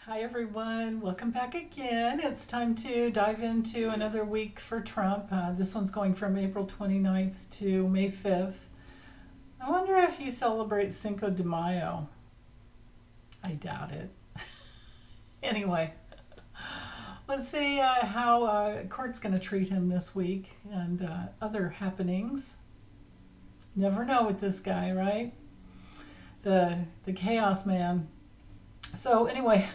Hi everyone, welcome back again. It's time to dive into another week for Trump. This one's going from April 29th to May 5th. I wonder if he celebrates Cinco de Mayo. I doubt it. Anyway, let's see how court's going to treat him this week and other happenings. Never know with this guy, right? The chaos man. So anyway,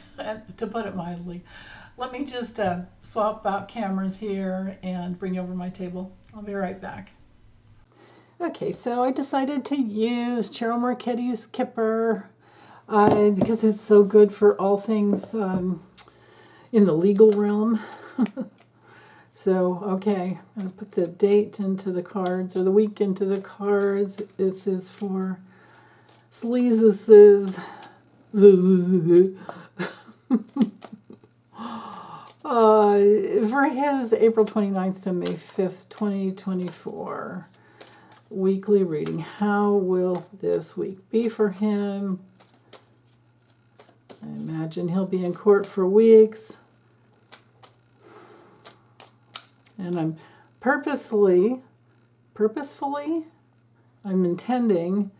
to put it mildly, let me just swap out cameras here and bring over my table. I'll be right back. Okay, so I decided to use Cheryl Marchetti's Kipper because it's so good for all things in the legal realm. So, okay, I'm going to put the date into the cards, or the week into the cards. This is for Sleezes. For his April 29th to May 5th, 2024 weekly reading. How will this week be for him? I imagine he'll be in court for weeks. And I'm purposefully, I'm intending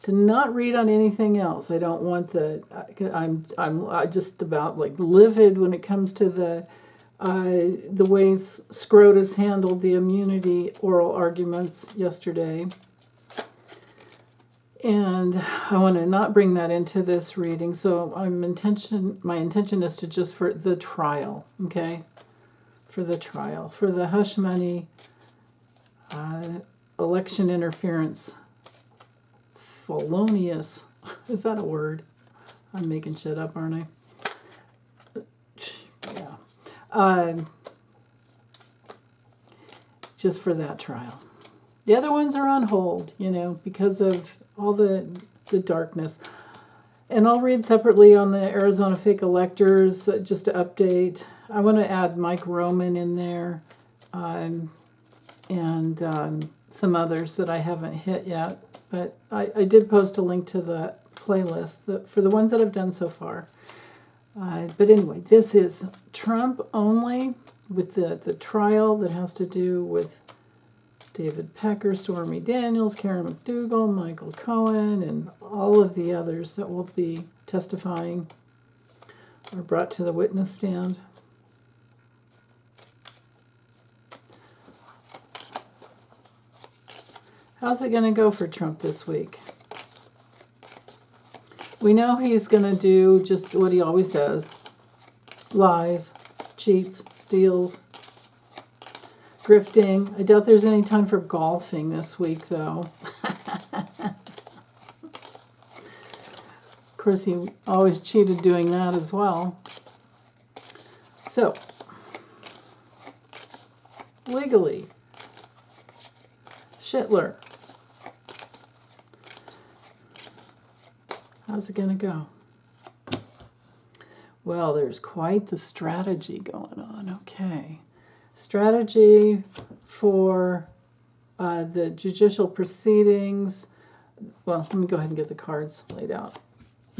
to not read on anything else. I don't want I'm just about like livid when it comes to the way Scrotus handled the immunity oral arguments yesterday. And I want to not bring that into this reading. So my intention is to just for the trial, okay? For the trial, for the hush money, election interference, felonious. Is that a word? I'm making shit up, aren't I? Yeah. Just for that trial. The other ones are on hold, because of all the darkness. And I'll read separately on the Arizona fake electors, just to update. I want to add Mike Roman in there, and some others that I haven't hit yet. But I did post a link to the playlist for the ones that I've done so far. But anyway, this is Trump only with the trial that has to do with David Pecker, Stormy Daniels, Karen McDougal, Michael Cohen, and all of the others that will be testifying or brought to the witness stand. How's it going to go for Trump this week? We know he's going to do just what he always does. Lies, cheats, steals, grifting. I doubt there's any time for golfing this week, though. Of course, he always cheated doing that as well. So, legally, Schittler. How's it going to go? Well, there's quite the strategy going on. Okay. Strategy for the judicial proceedings. Well, let me go ahead and get the cards laid out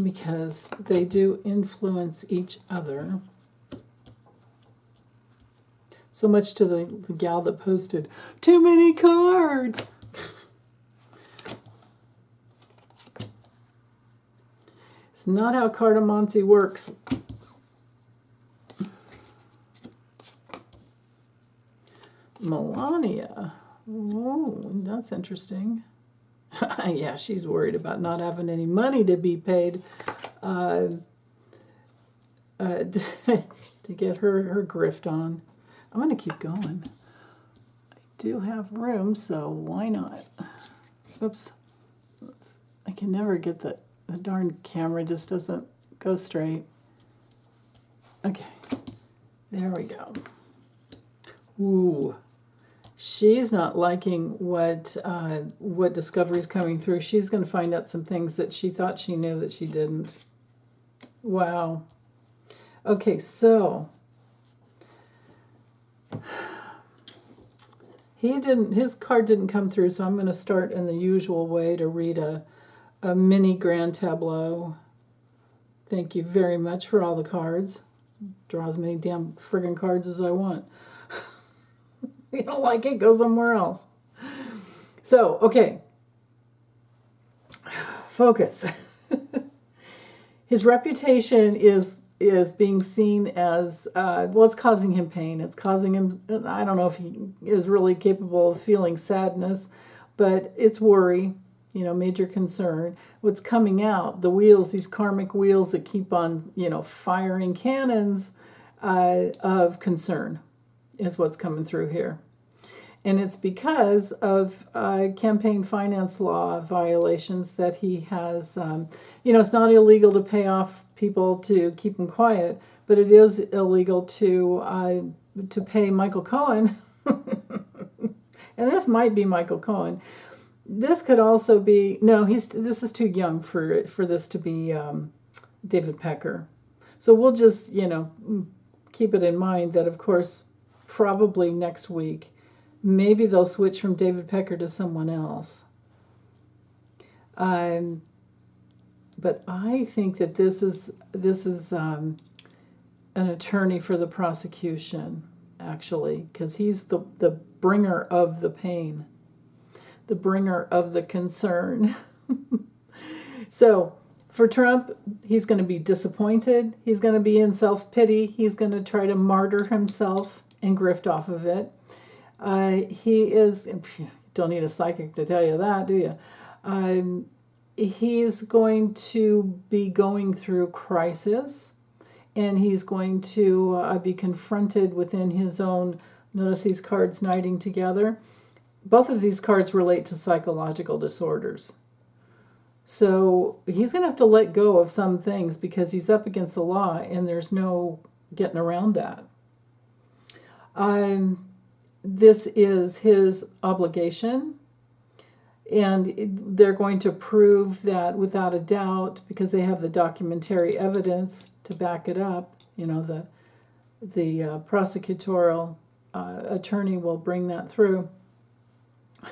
because they do influence each other. So much to the gal that posted, too many cards. It's not how cartomancy works. Melania. Oh, that's interesting. Yeah, she's worried about not having any money to be paid to get her grift on. I'm going to keep going. I do have room, so why not? Oops. I can never get the darn camera just doesn't go straight. Okay. There we go. Ooh. She's not liking what discovery is coming through. She's going to find out some things that she thought she knew that she didn't. Wow. Okay, so his card didn't come through, so I'm going to start in the usual way to read a mini grand tableau. Thank you very much for all the cards. Draw as many damn friggin' cards as I want. You don't like it, go somewhere else. So, okay. Focus. His reputation is being seen as, well, it's causing him pain. It's causing him, I don't know if he is really capable of feeling sadness, but it's worry, major concern. What's coming out, the wheels, these karmic wheels that keep on, firing cannons of concern is what's coming through here. And it's because of campaign finance law violations that he has. It's not illegal to pay off people to keep them quiet, but it is illegal to pay Michael Cohen. And this might be Michael Cohen. This could also be this is too young for this to be David Pecker. So we'll just keep it in mind that, of course, probably next week. Maybe they'll switch from David Pecker to someone else. But I think that this is an attorney for the prosecution, actually, because he's the bringer of the pain, the bringer of the concern. So for Trump, he's going to be disappointed. He's going to be in self-pity. He's going to try to martyr himself and grift off of it. He is, don't need a psychic to tell you that, do you? He's going to be going through crisis, and he's going to be confronted within his own, notice these cards knighting together. Both of these cards relate to psychological disorders. So he's going to have to let go of some things because he's up against the law, and there's no getting around that. This is his obligation, and they're going to prove that without a doubt, because they have the documentary evidence to back it up. The prosecutorial attorney will bring that through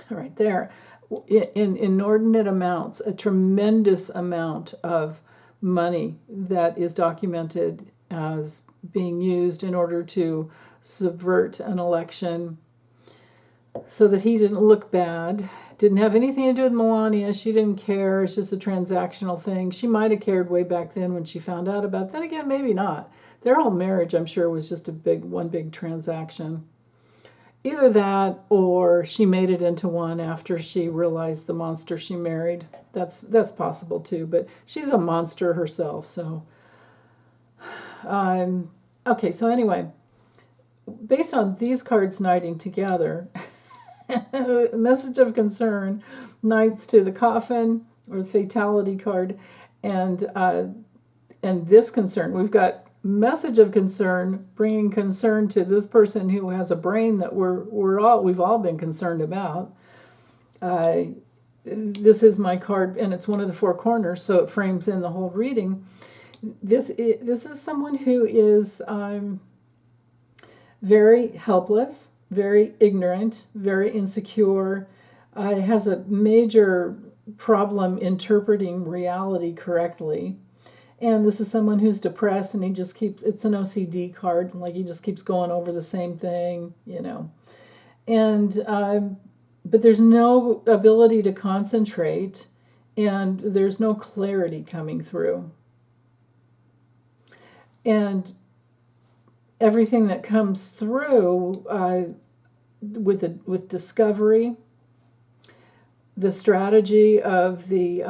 right there. In inordinate amounts, a tremendous amount of money that is documented as being used in order to subvert an election so that he didn't look bad. Didn't have anything to do with Melania. She didn't care. It's just a transactional thing. She might have cared way back then when she found out about it. Then again, maybe not. Their whole marriage, I'm sure, was just one big transaction. Either that, or she made it into one after she realized the monster she married. That's possible too, but she's a monster herself, so. Okay, so anyway, based on these cards knighting together, message of concern, knights to the coffin, or the fatality card, and this concern. We've got message of concern, bringing concern to this person who has a brain that we've all been concerned about. This is my card, and it's one of the four corners, so it frames in the whole reading. This is someone who is very helpless, very ignorant, very insecure, has a major problem interpreting reality correctly. And this is someone who's depressed, and it's an OCD card, like he just keeps going over the same thing, And, but there's no ability to concentrate, and there's no clarity coming through. And everything that comes through with discovery, the strategy of the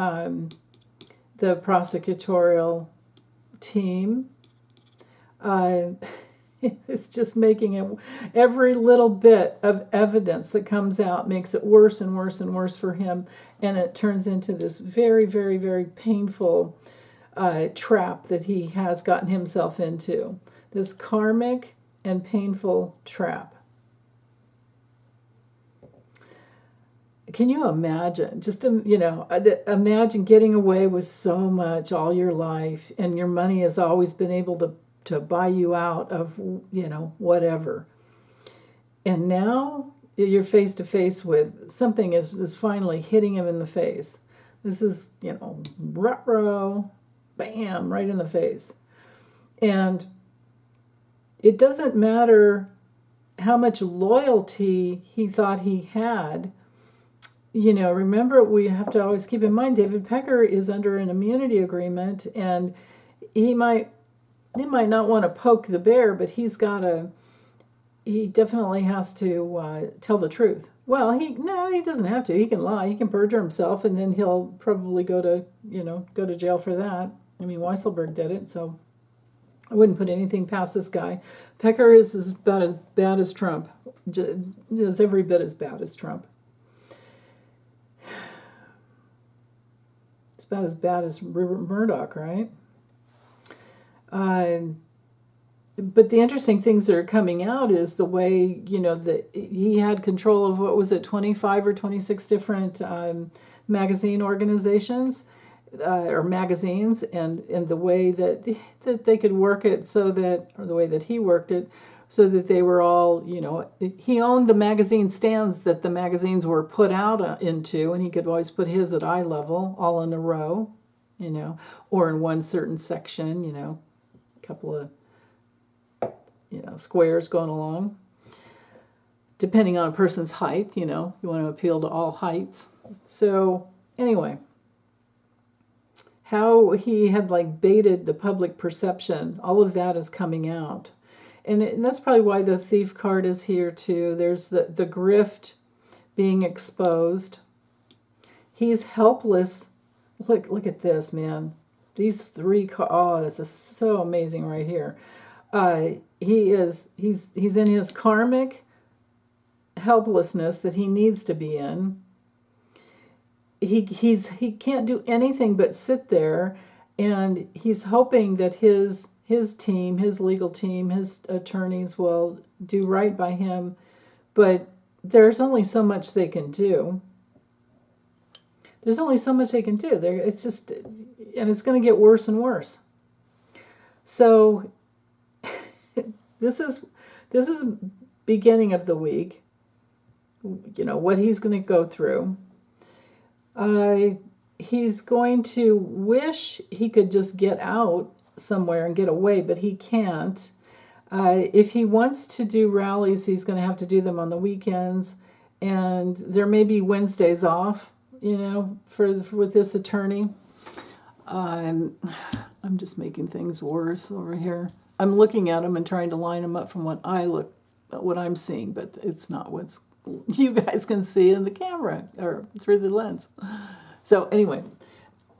prosecutorial team, it's just making it, every little bit of evidence that comes out makes it worse and worse and worse for him, and it turns into this very, very, very painful trap that he has gotten himself into. This karmic and painful trap. Can you imagine? Imagine getting away with so much all your life, and your money has always been able to buy you out of, whatever. And now you're face to face with something is finally hitting him in the face. This is, ruh-roh. bam, right in the face. And it doesn't matter how much loyalty he thought he had. You know, remember, we have to always keep in mind David Pecker is under an immunity agreement, and he might not want to poke the bear, but he definitely has to tell the truth. Well, he doesn't have to. He can lie. He can perjure himself, and then he'll probably go to jail for that. I mean, Weisselberg did it, so I wouldn't put anything past this guy. Pecker is about as bad as Trump, is every bit as bad as Trump. It's about as bad as Murdoch, right? But the interesting things that are coming out is the way, that he had control of, 25 or 26 different magazine organizations or magazines, and the way that they could work it or the way that he worked it, so that they were all, he owned the magazine stands that the magazines were put out into, and he could always put his at eye level, all in a row, or in one certain section, a couple of squares going along, depending on a person's height. You want to appeal to all heights. So anyway, how he had baited the public perception, all of that is coming out, and that's probably why the thief card is here too. There's the grift being exposed. He's helpless. Look at this, man. These three cards. Oh, this is so amazing right here. He's in his karmic helplessness that he needs to be in. He can't do anything but sit there, and he's hoping that his team, his legal team, his attorneys will do right by him, but there's only so much they can do. It's just, and it's going to get worse and worse. So this is beginning of the week, what he's going to go through. He's going to wish he could just get out somewhere and get away, but he can't. If he wants to do rallies, he's going to have to do them on the weekends, and there may be Wednesdays off, with this attorney. I'm just making things worse over here. I'm looking at them and trying to line them up from what I'm seeing, but it's not what you guys can see in the camera or through the lens. So anyway,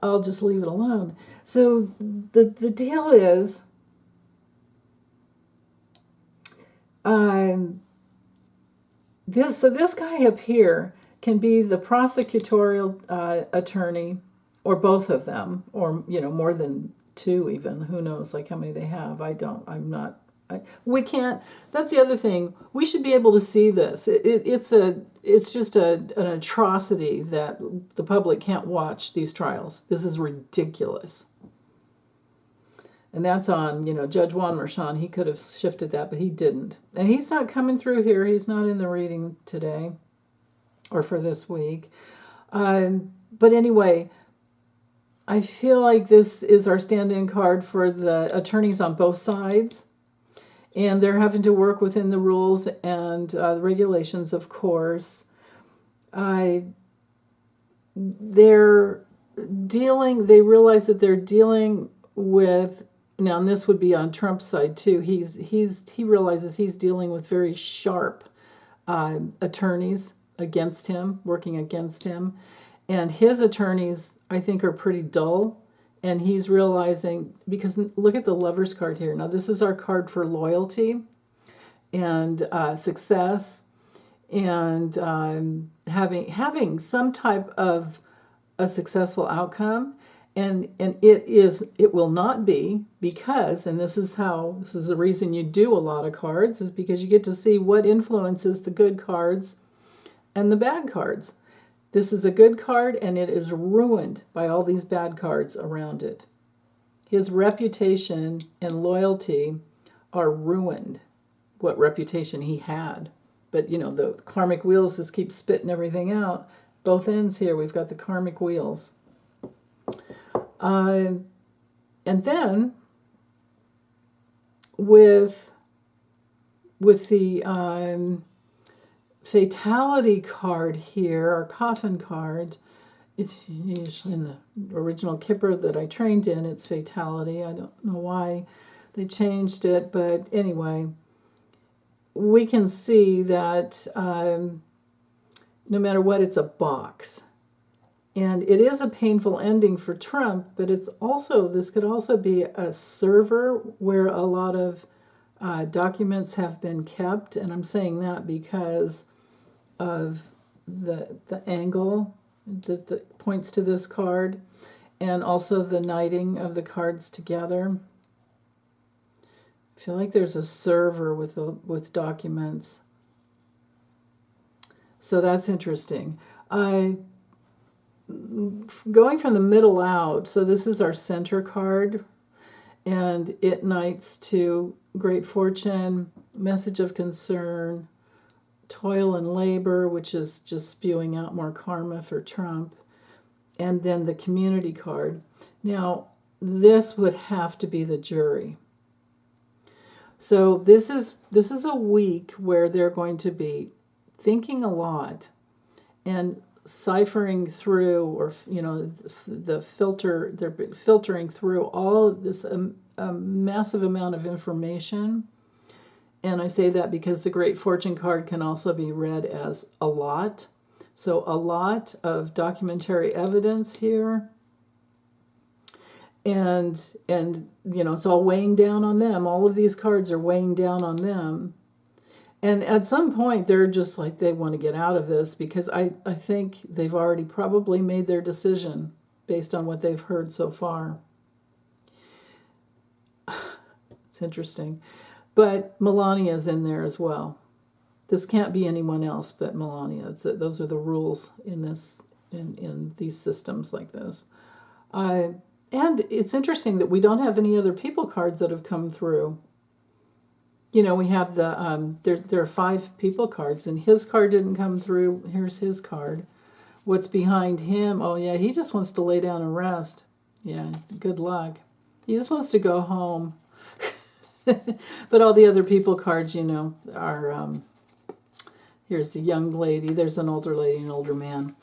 I'll just leave it alone. So the deal is, this guy up here can be the prosecutorial attorney, or both of them, or more than two even. Who knows, how many they have. We can't. That's the other thing. We should be able to see this. It's just an atrocity that the public can't watch these trials. This is ridiculous. And that's on, Judge Juan Merchan. He could have shifted that, but he didn't. And he's not coming through here. He's not in the reading today or for this week. But anyway, I feel like this is our stand-in card for the attorneys on both sides. And they're having to work within the rules and the regulations, of course. They realize that they're dealing with, now, and this would be on Trump's side too, he realizes he's dealing with very sharp attorneys against him, working against him. And his attorneys, I think, are pretty dull. And he's realizing, because look at the Lover's card here. Now, this is our card for loyalty and success, and having some type of a successful outcome. And it will not be, because, and this is the reason you do a lot of cards, is because you get to see what influences the good cards and the bad cards. This is a good card, and it is ruined by all these bad cards around it. His reputation and loyalty are ruined, what reputation he had. But, the karmic wheels just keep spitting everything out. Both ends here, we've got the karmic wheels. And then with the fatality card here, our coffin card, it's usually in the original Kippur that I trained in, it's fatality. I don't know why they changed it, but anyway, we can see that no matter what, it's a box. And it is a painful ending for Trump, but this could also be a server where a lot of documents have been kept, and I'm saying that because of the angle that points to this card, and also the knighting of the cards together. I feel like there's a server with documents, so that's interesting. Going from the middle out, so this is our center card, and it knights to great fortune, message of concern, toil and labor, which is just spewing out more karma for Trump, and then the community card. Now, this would have to be the jury. So this is a week where they're going to be thinking a lot and ciphering through, or they're filtering through all of this a massive amount of information. And I say that because the Great Fortune card can also be read as a lot. So a lot of documentary evidence here. And it's all weighing down on them. All of these cards are weighing down on them. And at some point, they're just like, they want to get out of this, because I think they've already probably made their decision based on what they've heard so far. It's interesting. But Melania's in there as well. This can't be anyone else but Melania. Those are the rules in these systems like this. And it's interesting that we don't have any other people cards that have come through. We have there are 5 people cards, and his card didn't come through. Here's his card. What's behind him? Oh, yeah, he just wants to lay down and rest. Yeah, good luck. He just wants to go home. But all the other people cards, are, here's a young lady, there's an older lady, an older man.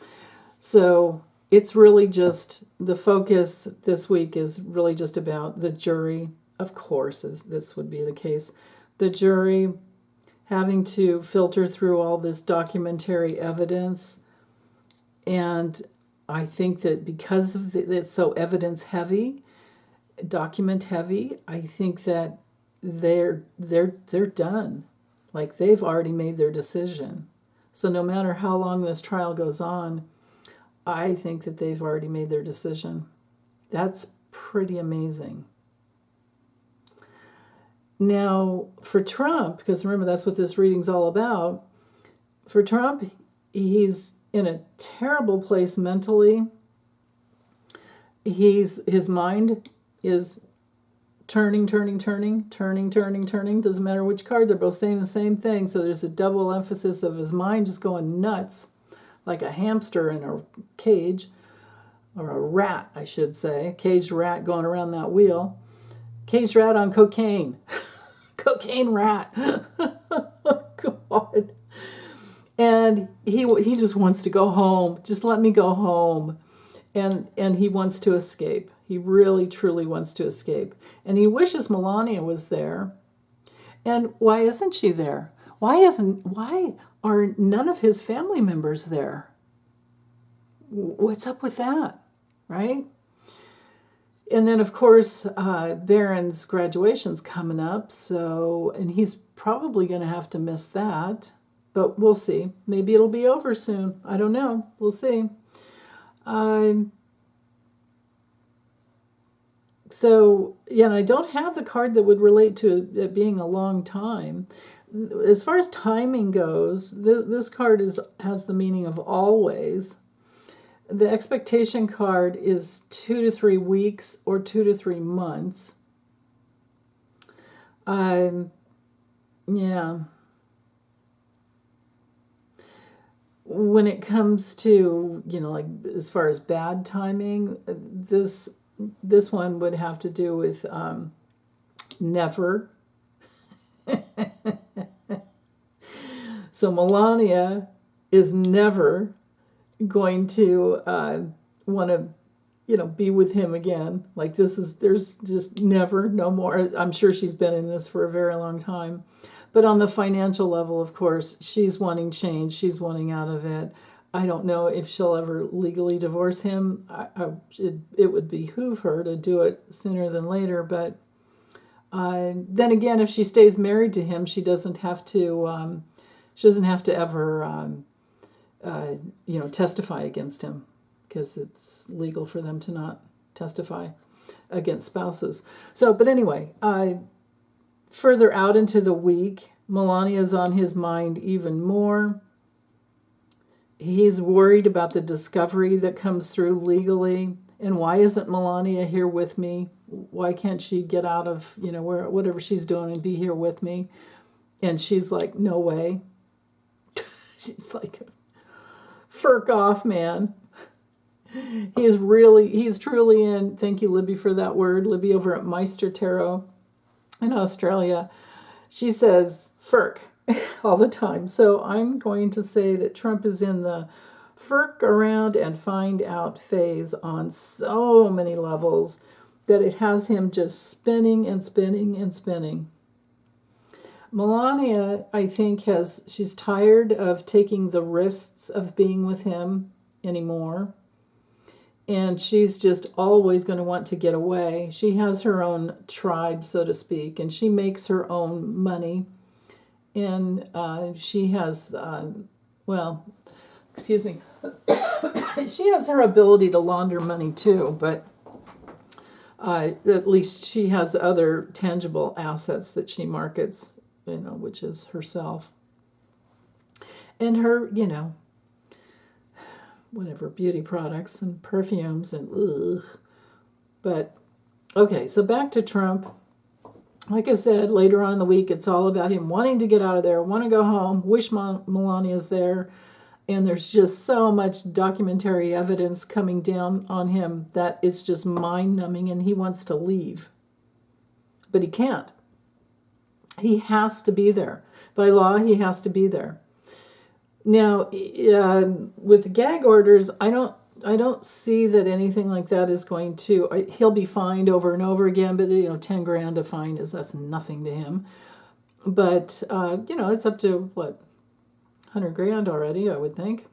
So it's really just, the focus this week is really just about the jury, of course, as this would be the case. The jury having to filter through all this documentary evidence. And I think that because of it's so evidence heavy, document heavy, I think that they're done. Like, they've already made their decision. So no matter how long this trial goes on, I think that they've already made their decision. That's pretty amazing. Now, for Trump, because remember, that's what this reading's all about, for Trump, he's in a terrible place mentally. His mind is turning. Doesn't matter which card, they're both saying the same thing. So there's a double emphasis of his mind just going nuts, like a hamster in a cage, or a rat, I should say, a caged rat going around that wheel. Caged rat on cocaine. Cocaine rat. God. And he just wants to go home. Just let me go home. And he wants to escape. He really, truly wants to escape. And he wishes Melania was there. And why isn't she there? Why are none of his family members there? What's up with that, right? And then, of course, Barron's graduation's coming up, and he's probably going to have to miss that. But we'll see. Maybe it'll be over soon. I don't know. We'll see. And I don't have the card that would relate to it being a long time. As far as timing goes, this card has the meaning of always. The expectation card is 2 to 3 weeks or 2 to 3 months. Yeah. When it comes to, like as far as bad timing, this this one would have to do with never. So Melania is never going to want to, be with him again. Like there's just never, no more. I'm sure she's been in this for a very long time. But on the financial level, of course, she's wanting change. She's wanting out of it. I don't know if she'll ever legally divorce him. It would behoove her to do it sooner than later. But then again, if she stays married to him, she doesn't have to. She doesn't have to ever, testify against him, because it's legal for them to not testify against spouses. So, but anyway, further out into the week, Melania's on his mind even more. He's worried about the discovery that comes through legally. And why isn't Melania here with me? Why can't she get out of, whatever she's doing and be here with me? And she's like, no way. She's like, firk off, man. He's truly in, thank you, Libby, for that word, Libby over at Meister Tarot in Australia. She says, firk, all the time. So I'm going to say that Trump is in the firk around and find out phase on so many levels that it has him just spinning and spinning and spinning. Melania, I think, she's tired of taking the risks of being with him anymore. And she's just always going to want to get away. She has her own tribe, so to speak, and she makes her own money. And she has, excuse me, she has her ability to launder money too, but at least she has other tangible assets that she markets, which is herself. And her, whatever, beauty products and perfumes and ugh. But, okay, so back to Trump. Like I said, later on in the week, it's all about him wanting to get out of there, want to go home, wish Melania's there. And there's just so much documentary evidence coming down on him that it's just mind-numbing, and he wants to leave. But he can't. He has to be there. By law, he has to be there. Now, with the gag orders, I don't see that anything like that is going to. He'll be fined over and over again, but $10,000 a fine that's nothing to him. But it's up to what, $100,000 already, I would think,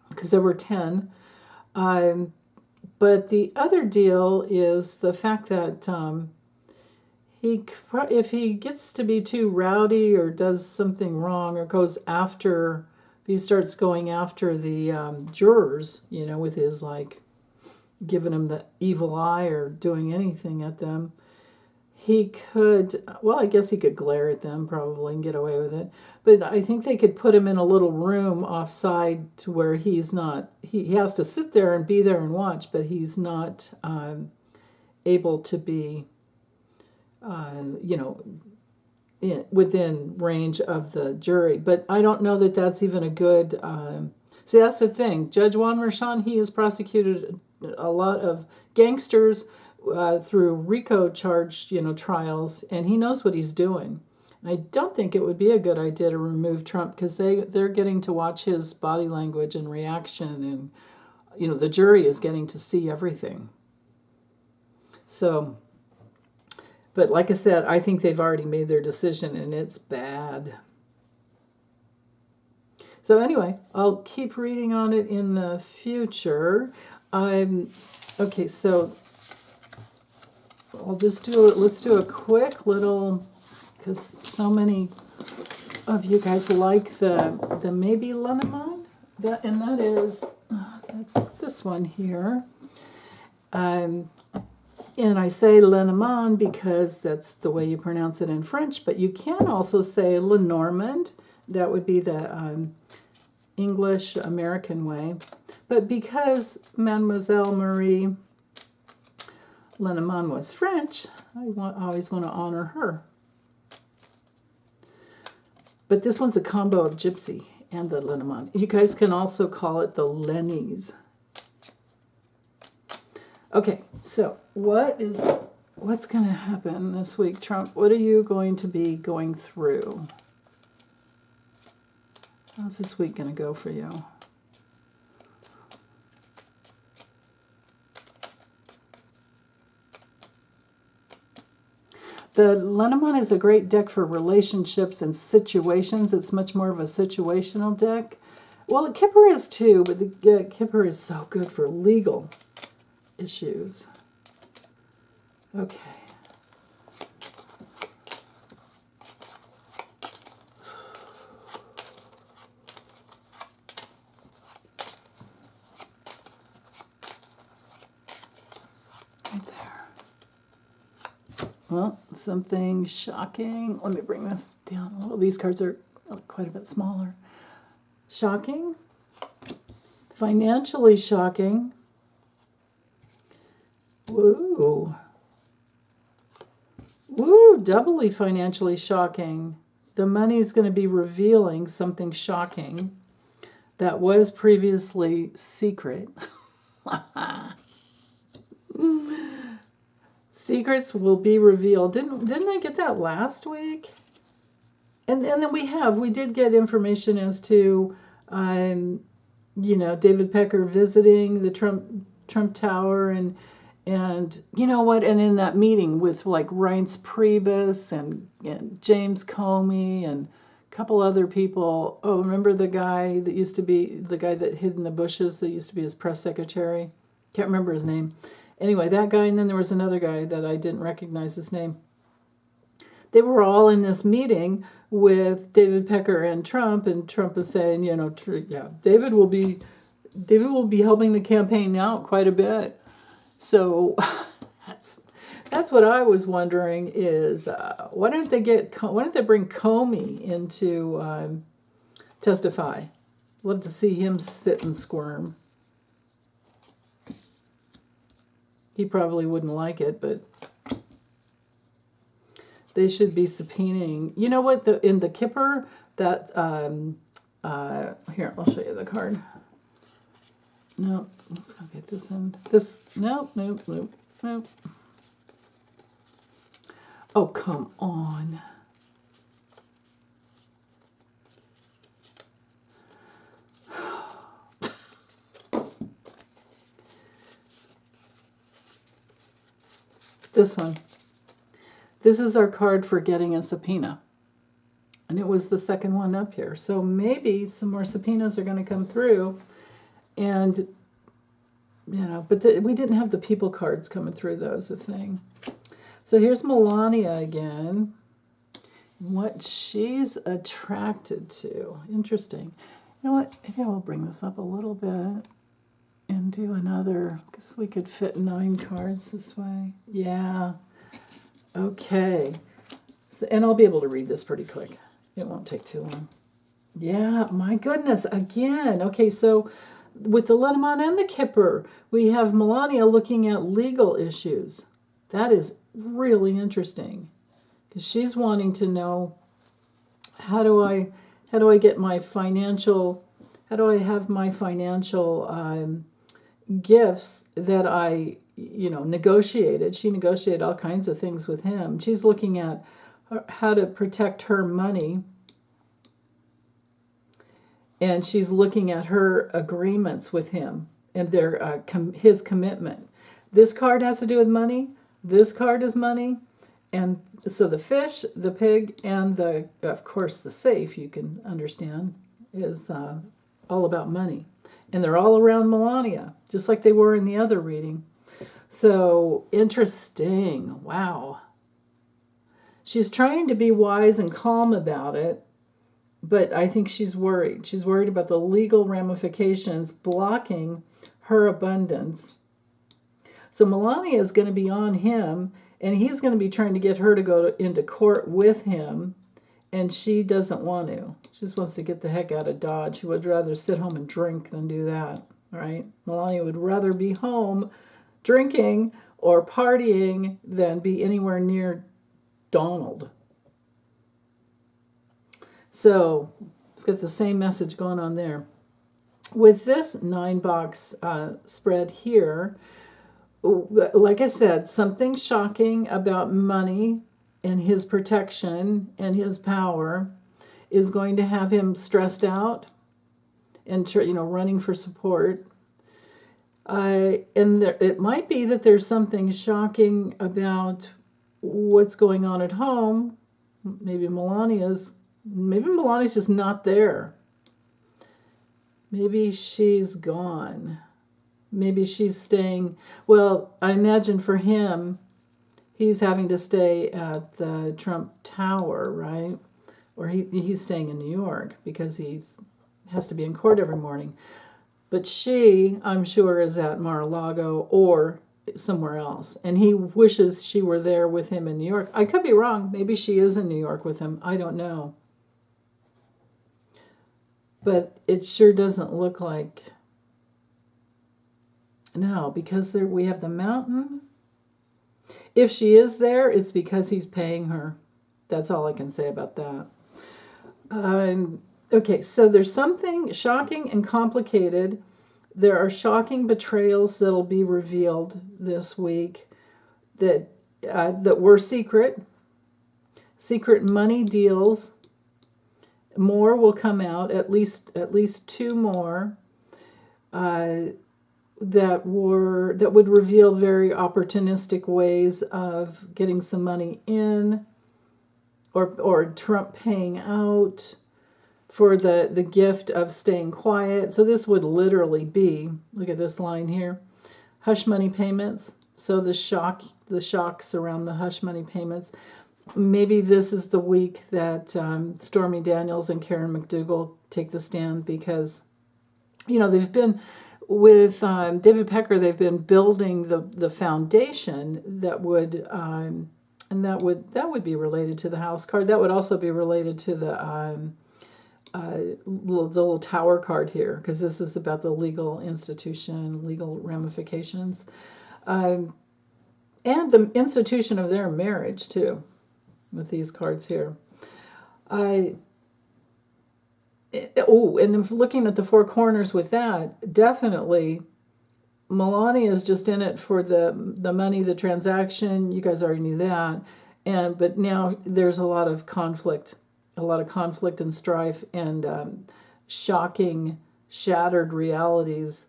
because there were 10. But the other deal is the fact that if he gets to be too rowdy or does something wrong or if he starts going after the jurors, with his giving them the evil eye or doing anything at them, he could, I guess he could glare at them probably and get away with it. But I think they could put him in a little room offside to where he's not, he has to sit there and be there and watch, but he's not able to be within range of the jury. But I don't know that that's even a good. See, that's the thing. Judge Juan Merchan, he has prosecuted a lot of gangsters through RICO charged, trials, and he knows what he's doing. And I don't think it would be a good idea to remove Trump, because they're getting to watch his body language and reaction, and the jury is getting to see everything. So. But like I said, I think they've already made their decision, and it's bad. So anyway, I'll keep reading on it in the future. Okay, so let's do a quick little, because so many of you guys like the maybe Lenormand, and that's this one here. And I say Lenormand because that's the way you pronounce it in French, but you can also say Lenormand. That would be the English American way. But because Mademoiselle Marie Lenormand was French, I always want to honor her. But this one's a combo of Gypsy and the Lenormand. You guys can also call it the Lennies. Okay, so what's going to happen this week, Trump? What are you going to be going through? How's this week going to go for you? The Lenormand is a great deck for relationships and situations. It's much more of a situational deck. Well, the Kipper is too, but the Kipper is so good for legal issues. Okay. Right there. Well, something shocking. Let me bring this down a little. These cards are quite a bit smaller. Shocking. Financially shocking. Woo. Woo, doubly financially shocking. The money's going to be revealing something shocking that was previously secret. Secrets will be revealed. Didn't I get that last week? And then we did get information as to, David Pecker visiting the Trump Tower and you know what? And in that meeting with like Reince Priebus and James Comey and a couple other people. Oh, remember the guy that used to be the guy that hid in the bushes that used to be his press secretary? Can't remember his name. Anyway, that guy, and then there was another guy that I didn't recognize his name. They were all in this meeting with David Pecker and Trump is saying, David will be helping the campaign out quite a bit. So that's what I was wondering is why don't they bring Comey into testify? Love to see him sit and squirm. He probably wouldn't like it, but they should be subpoenaing. You know what? In the Kipper, that here, I'll show you the card. No, let's go get this end. Nope. Oh, come on. This one. This is our card for getting a subpoena. And it was the second one up here. So maybe some more subpoenas are going to come through. And, but we didn't have the people cards coming through, those a thing. So here's Melania again. What she's attracted to. Interesting. You know what? Maybe we'll bring this up a little bit and do another, because we could fit 9 cards this way. Yeah. Okay. So, and I'll be able to read this pretty quick. It won't take too long. Yeah, my goodness. Again. Okay, so with the Lenormand and the Kipper, we have Melania looking at legal issues. That is really interesting because she's wanting to know how do I get my financial, how do I have my financial gifts that I negotiated. She negotiated all kinds of things with him. She's looking at how to protect her money. And she's looking at her agreements with him and his commitment. This card has to do with money. This card is money. And so the fish, the pig, and of course, the safe, you can understand, is all about money. And they're all around Melania, just like they were in the other reading. So interesting. Wow. She's trying to be wise and calm about it, but I think she's worried. She's worried about the legal ramifications blocking her abundance. So Melania is going to be on him, and he's going to be trying to get her to go into court with him, and she doesn't want to. She just wants to get the heck out of Dodge. She would rather sit home and drink than do that, right? Melania would rather be home drinking or partying than be anywhere near Donald. So we've got the same message going on there. With this 9-box spread here, like I said, something shocking about money and his protection and his power is going to have him stressed out and running for support. And it might be that there's something shocking about what's going on at home. Maybe Melania's just not there. Maybe she's gone. Maybe she's staying. Well, I imagine for him, he's having to stay at the Trump Tower, right? Or he's staying in New York because he has to be in court every morning. But she, I'm sure, is at Mar-a-Lago or somewhere else. And he wishes she were there with him in New York. I could be wrong. Maybe she is in New York with him. I don't know. But it sure doesn't look like... No, because we have the mountain. If she is there, it's because he's paying her. That's all I can say about that. Okay, so there's something shocking and complicated. There are shocking betrayals that'll be revealed this week that were secret. Secret money deals. More will come out. At least two more. That would reveal very opportunistic ways of getting some money in, or Trump paying out for the gift of staying quiet. So this would literally be, look at this line here, hush money payments. So the shocks around the hush money payments. Maybe this is the week that Stormy Daniels and Karen McDougal take the stand, because they've been with David Pecker, they've been building the foundation that would and that would be related to the house card. That would also be related to the little tower card here, because this is about the legal institution, legal ramifications, and the institution of their marriage too, with these cards here. And if looking at the four corners with that, definitely Melania is just in it for the money, the transaction. You guys already knew that. But now there's a lot of conflict and strife and shocking, shattered realities,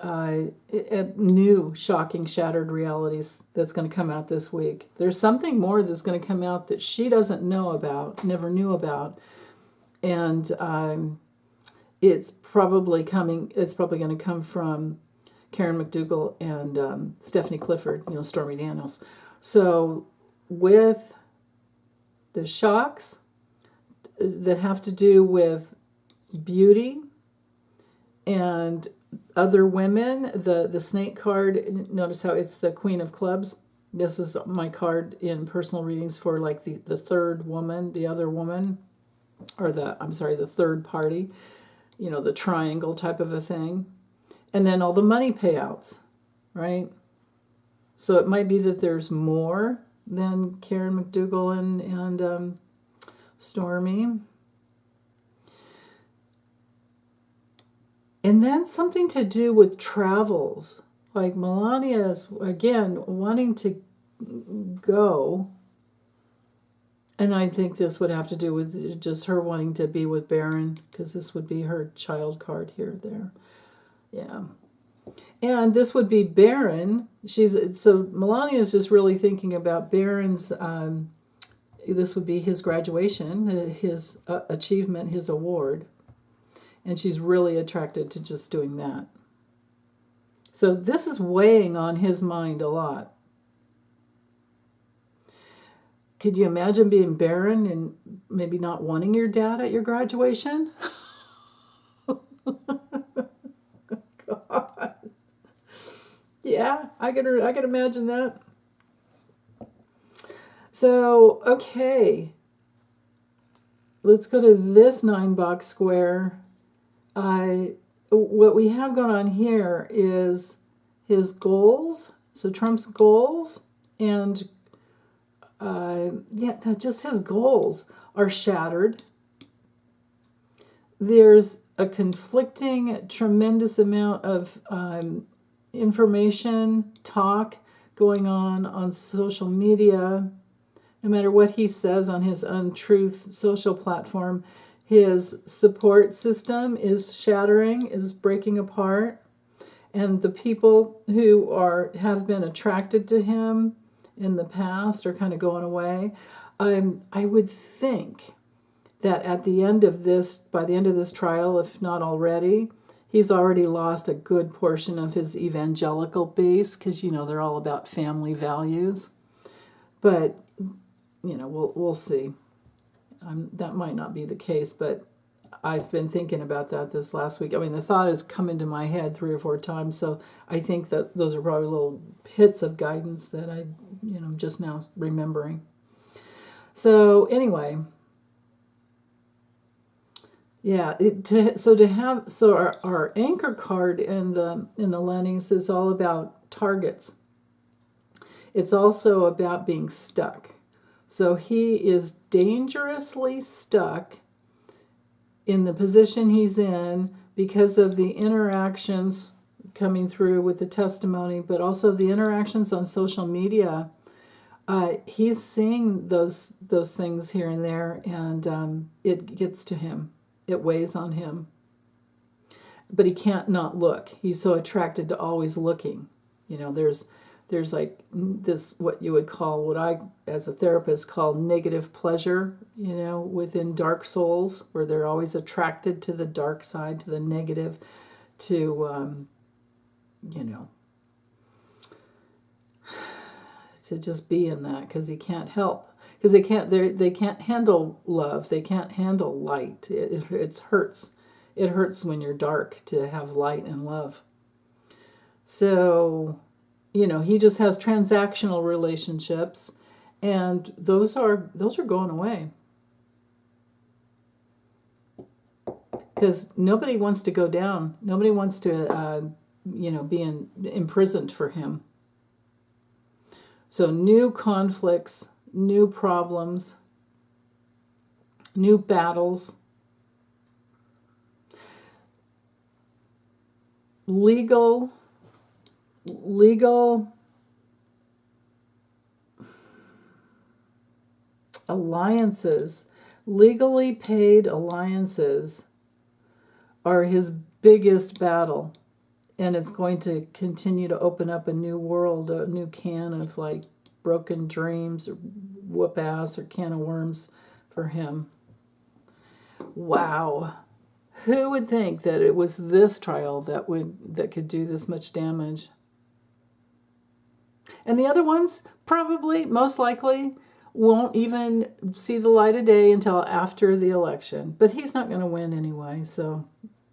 new shocking, shattered realities that's going to come out this week. There's something more that's going to come out that she doesn't know about, never knew about. And it's probably going to come from Karen McDougal and Stephanie Clifford, Stormy Daniels. So with the shocks that have to do with beauty and other women, the snake card, notice how it's the Queen of Clubs. This is my card in personal readings for like the third woman, the other woman. Or the third party, the triangle type of a thing. And then all the money payouts, right? So it might be that there's more than Karen McDougal and Stormy. And then something to do with travels. Like Melania is, again, wanting to go. And I think this would have to do with just her wanting to be with Barron, because this would be her child card here, there. Yeah. And this would be Barron. So Melania is just really thinking about Barron's, this would be his graduation, his achievement, his award. And she's really attracted to just doing that. So this is weighing on his mind a lot. Could you imagine being barren and maybe not wanting your dad at your graduation? God. Yeah, I could imagine that. So, okay. Let's go to this 9-box square. What we have going on here is his goals. So Trump's goals and just his goals are shattered. There's a conflicting, tremendous amount of information, talk going on social media. No matter what he says on his untruth social platform, his support system is shattering, is breaking apart. And the people who have been attracted to him in the past are kind of going away. I would think that at the end of this, by the end of this trial, if not already, he's already lost a good portion of his evangelical base, because, they're all about family values. But, we'll see. That might not be the case, but I've been thinking about that this last week. I mean, the thought has come into my head 3 or 4 times, so I think that those are probably little hits of guidance that I'm just now remembering. So anyway, yeah. Our anchor card in the landings is all about targets. It's also about being stuck. So he is dangerously stuck in the position he's in because of the interactions coming through with the testimony, but also the interactions on social media. He's seeing those things here and there, and it gets to him. It weighs on him. But he can't not look. He's so attracted to always looking. There's like this, what you would call, what I, as a therapist, call negative pleasure, within dark souls, where they're always attracted to the dark side, to the negative, to, to just be in that, because he can't help. Because they can't handle love. They can't handle light. It hurts. It hurts when you're dark to have light and love. So, he just has transactional relationships, and those are going away. Because nobody wants to go down. Nobody wants to, be imprisoned for him. So new conflicts, new problems, new battles, legal alliances, legally paid alliances are his biggest battle. And it's going to continue to open up a new world, a new can of like broken dreams or whoop ass or can of worms for him. Wow. Who would think that it was this trial that could do this much damage? And the other ones probably, most likely, won't even see the light of day until after the election. But he's not going to win anyway, so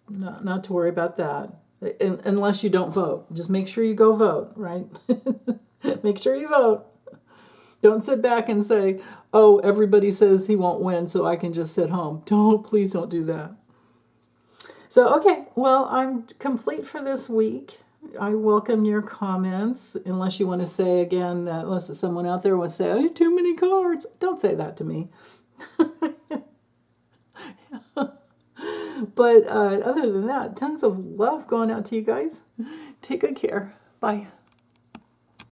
not to worry about that. Unless you don't vote. Just make sure you go vote, right? Make sure you vote. Don't sit back and say, oh, everybody says he won't win, so I can just sit home. Please don't do that. So, okay, well, I'm complete for this week. I welcome your comments, unless you want to say again that, unless someone out there wants to say, oh, too many cards. Don't say that to me. But other than that, tons of love going out to you guys. Take good care. Bye.